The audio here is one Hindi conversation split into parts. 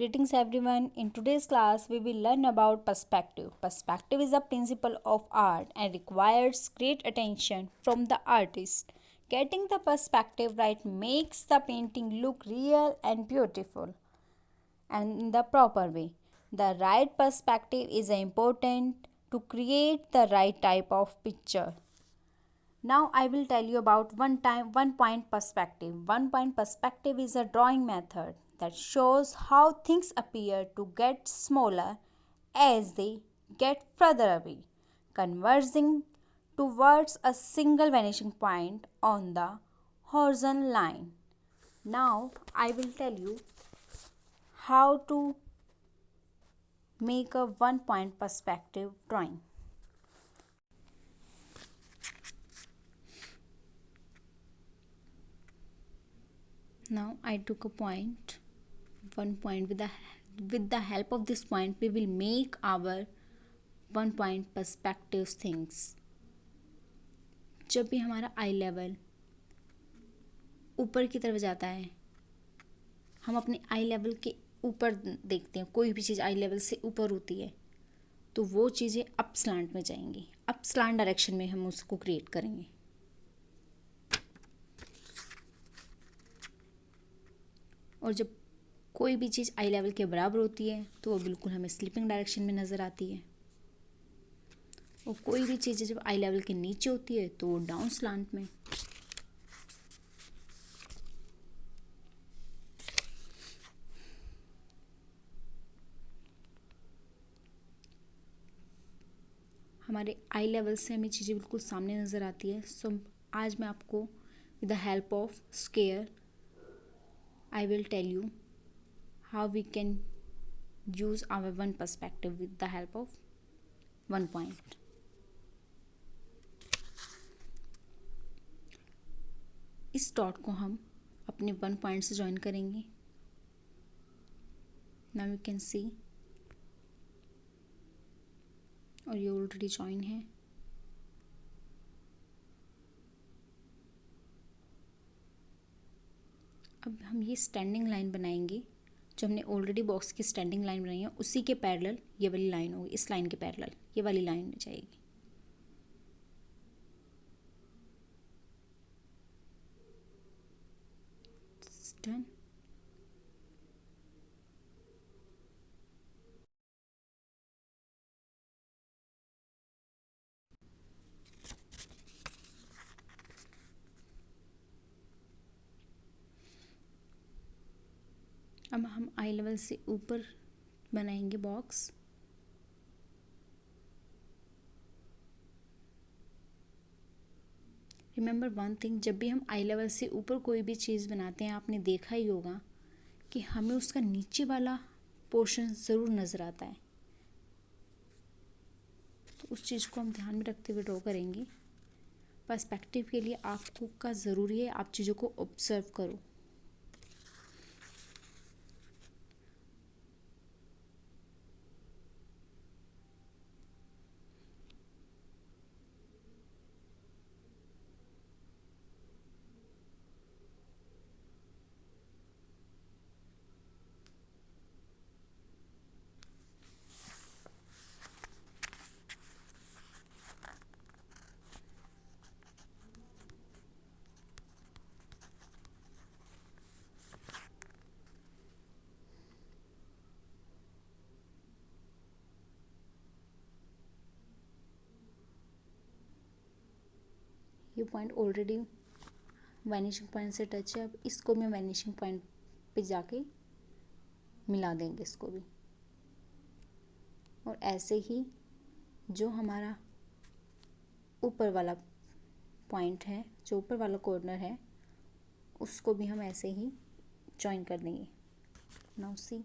Greetings everyone. In today's class, we will learn about perspective. Perspective is a principle of art and requires great attention from the artist. Getting the perspective right makes the painting look real and beautiful and in the proper way. The right perspective is important to create the right type of picture. Now I will tell you about one point perspective. One point perspective is a drawing method that shows how things appear to get smaller as they get further away, converging towards a single vanishing point on the horizon line. Now I will tell you how to make a one point perspective drawing. Now I took a point, one point. With the help of this point we will make our one point perspective things. जब भी हमारा आई लेवल ऊपर की तरफ जाता है, हम अपने आई लेवल के ऊपर देखते हैं, कोई भी चीज़ आई लेवल से ऊपर होती है तो वो चीज़ें अप स्लांट में जाएंगी, अप स्लांट डायरेक्शन में हम उसको क्रिएट करेंगे. और जब कोई भी चीज़ आई लेवल के बराबर होती है तो वो बिल्कुल हमें स्लिपिंग डायरेक्शन में नज़र आती है. और कोई भी चीज़ जब आई लेवल के नीचे होती है तो वो डाउन स्लांट में. हमारे आई लेवल से हमें चीज़ें बिल्कुल सामने नज़र आती है. सो आज मैं आपको with the help of square I will tell you how we can use our one perspective with the help of one point. इस डॉट को हम अपने वन पॉइंट से ज्वाइन करेंगे. नाउ यू कैन सी, और ये ऑलरेडी ज्वाइन है. अब हम ये स्टैंडिंग लाइन बनाएंगे. जो हमने ऑलरेडी बॉक्स की स्टैंडिंग लाइन बनाई है उसी के पैरेलल ये वाली लाइन होगी. इस लाइन के पैरेलल ये वाली लाइन जाएगी. डन. अब हम आई लेवल से ऊपर बनाएंगे बॉक्स. रिमेंबर वन थिंग, जब भी हम आई लेवल से ऊपर कोई भी चीज़ बनाते हैं आपने देखा ही होगा कि हमें उसका नीचे वाला पोर्शन ज़रूर नज़र आता है. तो उस चीज़ को हम ध्यान में रखते हुए ड्रॉ करेंगे. पर्सपेक्टिव के लिए आपको का ज़रूरी है आप चीज़ों को ऑब्जर्व करो. ये पॉइंट ऑलरेडी वैनिशिंग पॉइंट से टच है. अब इसको भी वैनिशिंग पॉइंट पे जाके मिला देंगे इसको भी. और ऐसे ही जो हमारा ऊपर वाला पॉइंट है, जो ऊपर वाला कॉर्नर है, उसको भी हम ऐसे ही जॉइन कर देंगे. नाउ सी,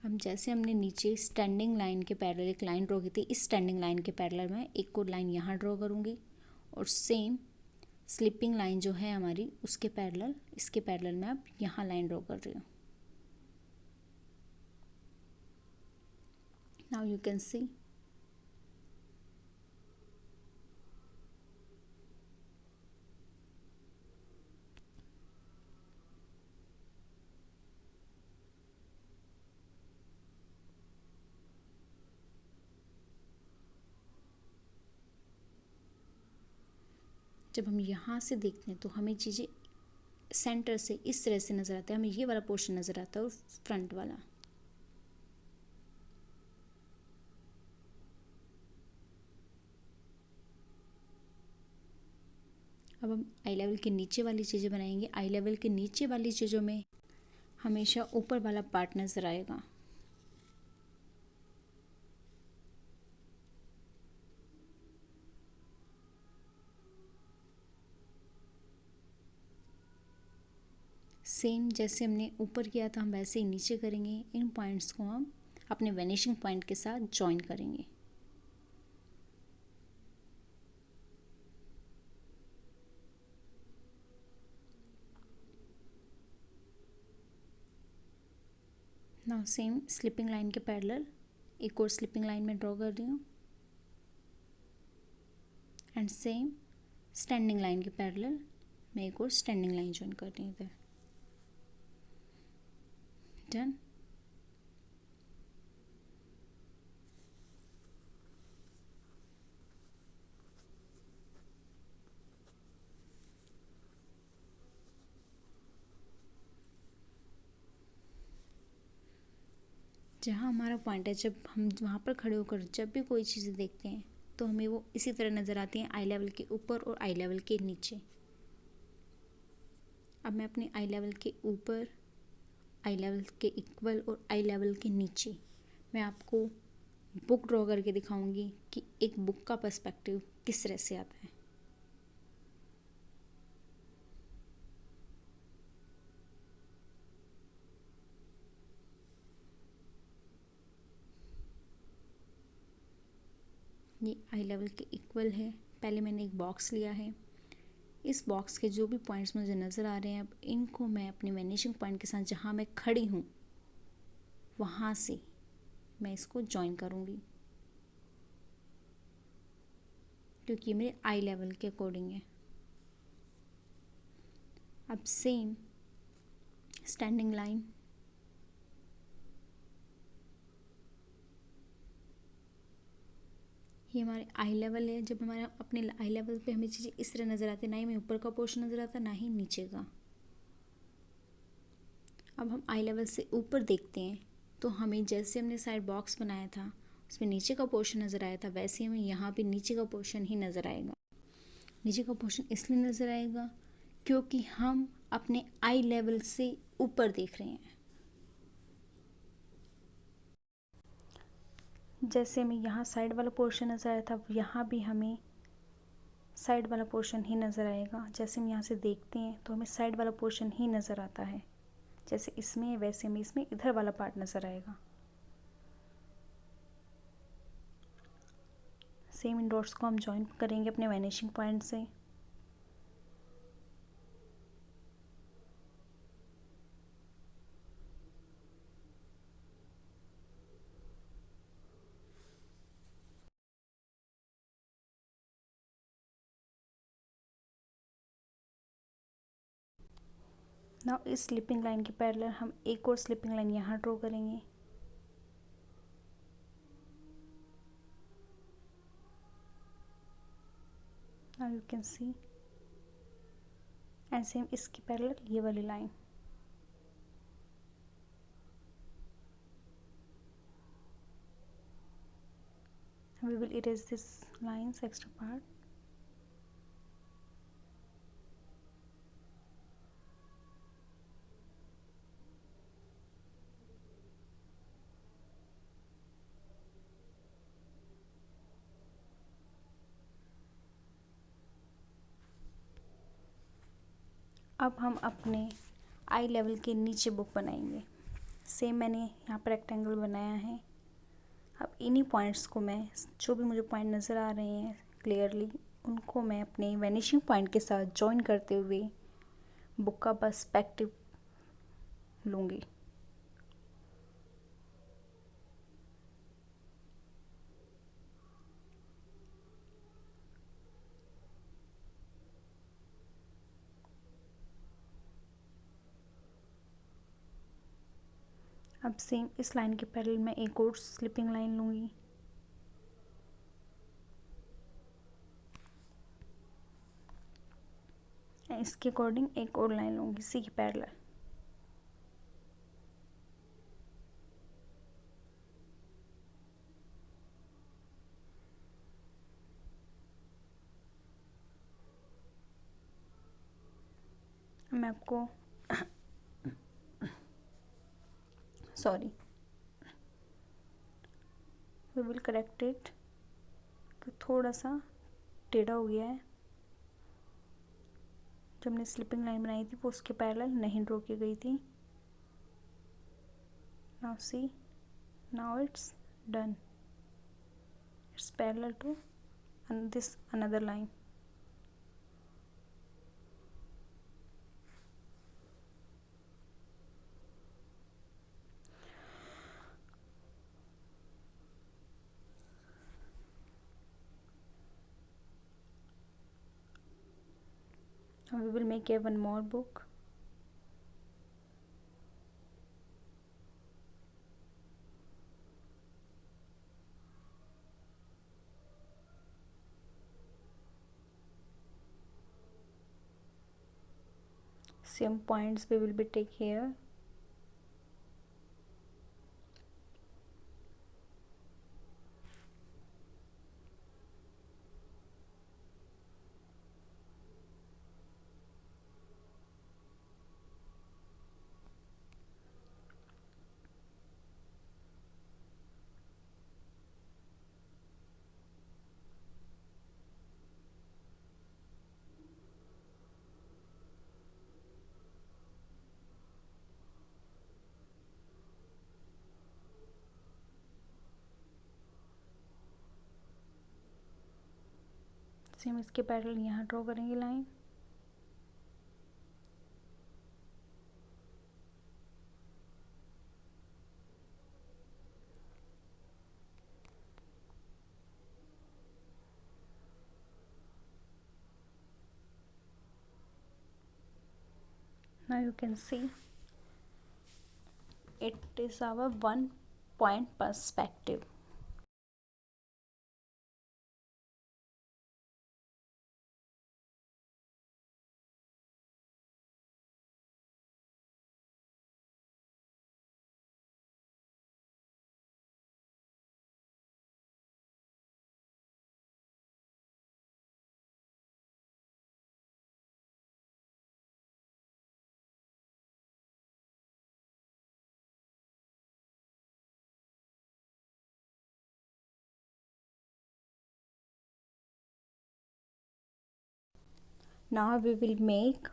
हम जैसे हमने नीचे स्टैंडिंग लाइन के पैरेलल एक लाइन ड्रॉ की थी, इस स्टैंडिंग लाइन के पैरेलल मैं एक और लाइन यहाँ ड्रॉ करूँगी. और सेम स्लिपिंग लाइन जो है हमारी उसके पैरेलल, इसके पैरेलल मैं अब यहाँ लाइन ड्रॉ कर रही हूँ. नाउ यू कैन सी, जब हम यहाँ से देखते हैं तो हमें चीज़ें सेंटर से इस तरह से नज़र आता है, हमें ये वाला पोर्शन नज़र आता है और फ्रंट वाला। अब हम आई लेवल के नीचे वाली चीज़ें बनाएंगे। आई लेवल के नीचे वाली चीज़ों में हमेशा ऊपर वाला पार्ट नज़र आएगा। सेम जैसे हमने ऊपर किया था हम वैसे ही नीचे करेंगे। इन पॉइंट्स को हम अपने वैनिशिंग पॉइंट के साथ जॉइन करेंगे। नाउ सेम स्लिपिंग लाइन के पैरेलल एक और स्लिपिंग लाइन में ड्रॉ कर रही हूँ एंड सेम स्टैंडिंग लाइन के पैरेलल मैं एक और स्टैंडिंग लाइन जॉइन कर रही हूँ इधर। डन। जहाँ हमारा पॉइंट है, जब हम वहाँ पर खड़े होकर जब भी कोई चीज़ें देखते हैं तो हमें वो इसी तरह नज़र आती हैं, आई लेवल के ऊपर और आई लेवल के नीचे। अब मैं अपने आई लेवल के ऊपर, आई लेवल के इक्वल और आई लेवल के नीचे मैं आपको बुक ड्रॉ करके दिखाऊंगी कि एक बुक का पर्सपेक्टिव किस तरह से आता है। ये आई लेवल के इक्वल है। पहले मैंने एक बॉक्स लिया है। इस बॉक्स के जो भी पॉइंट्स मुझे नज़र आ रहे हैं, अब इनको मैं अपने वैनिशिंग पॉइंट के साथ जहाँ मैं खड़ी हूँ वहाँ से मैं इसको जॉइन करूँगी, क्योंकि ये मेरे आई लेवल के अकॉर्डिंग है। अब सेम स्टैंडिंग लाइन, ये हमारे आई लेवल है। जब हमारे अपने आई लेवल पे हमें चीज़ें इस तरह नज़र आती है, ना ही हमें ऊपर का पोर्शन नज़र आता ना ही नीचे का। अब हम आई लेवल से ऊपर देखते हैं तो हमें जैसे हमने साइड बॉक्स बनाया था उसमें नीचे का पोर्शन नज़र आया था, वैसे हमें यहाँ पे नीचे का पोर्शन ही नज़र आएगा। नीचे का पोर्शन इसलिए नज़र आएगा क्योंकि हम अपने आई लेवल से ऊपर देख रहे हैं। जैसे हमें यहाँ साइड वाला पोर्शन नज़र आया था, यहाँ भी हमें साइड वाला पोर्शन ही नज़र आएगा। जैसे हम यहाँ से देखते हैं तो हमें साइड वाला पोर्शन ही नज़र आता है। जैसे इसमें वैसे हमें इसमें इधर वाला पार्ट नज़र आएगा। सेम इन डॉट्स को हम जॉइन करेंगे अपने वैनिशिंग पॉइंट से। नाउ इस स्लिपिंग लाइन के पैरेलल हम एक और स्लिपिंग लाइन यहाँ ड्रॉ करेंगे। Now you can see and same इसके पैरेलल ये वाली line. We will erase this lines extra part. अब हम अपने आई लेवल के नीचे बुक बनाएंगे। सेम मैंने यहाँ पर रेक्टेंगल बनाया है। अब इन्हीं पॉइंट्स को मैं, जो भी मुझे पॉइंट नज़र आ रहे हैं क्लियरली, उनको मैं अपने वैनिशिंग पॉइंट के साथ जॉइन करते हुए बुक का पर्सपेक्टिव लूँगी। अब सेम इस लाइन के पैरेलल मैं एक और स्लिपिंग लाइन लूँगी। इसके अकॉर्डिंग एक और लाइन लूँगी सी के पैरेलल। मैं आपको sorry, we will correct it, थोड़ा सा टेढ़ा हो गया है। जब हमने स्लिपिंग लाइन बनाई थी वो उसके पैरेलल नहीं ड्रॉ की गई थी। Now see, now it's done, it's parallel to this another line. We will make a one more book. Same points we will be take here. Same इसके पैरेलल यहाँ ड्रॉ करेंगे line. Now you can see it is our 1 point perspective. Now we will make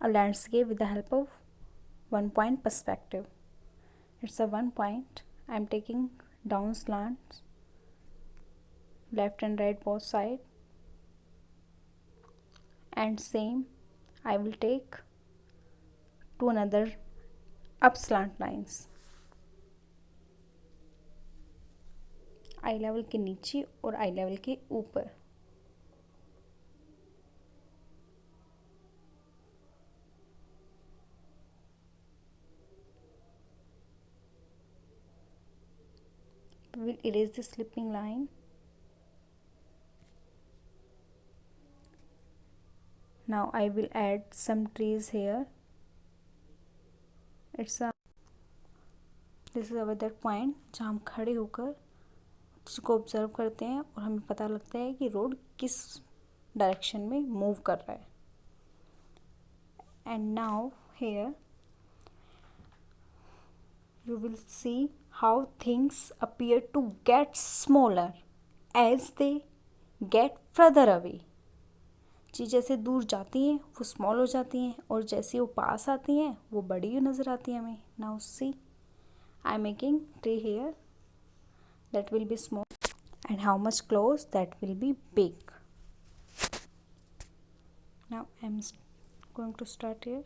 a landscape with the help of 1 point perspective. It's a 1 point. I am taking down slants, left and right both side, and same I will take to another up slant lines, I level के नीचे और आई लेवल के ऊपर। We will erase the slipping line. Now I will add some trees here. This is our that point जहाँ हम खड़े होकर उसको ऑब्जर्व करते हैं और हमें पता लगता है कि रोड किस डायरेक्शन में मूव कर रहा है। And now here you will see how things appear to get smaller as they get further away. चीज़ जैसे दूर जाती हैं वो स्मॉल हो जाती हैं और जैसे वो पास आती हैं वो बड़ी ही नज़र आती हैं हमें। Now see, I am making tree here that will be small and how much close that will be big. Now I am going to start here.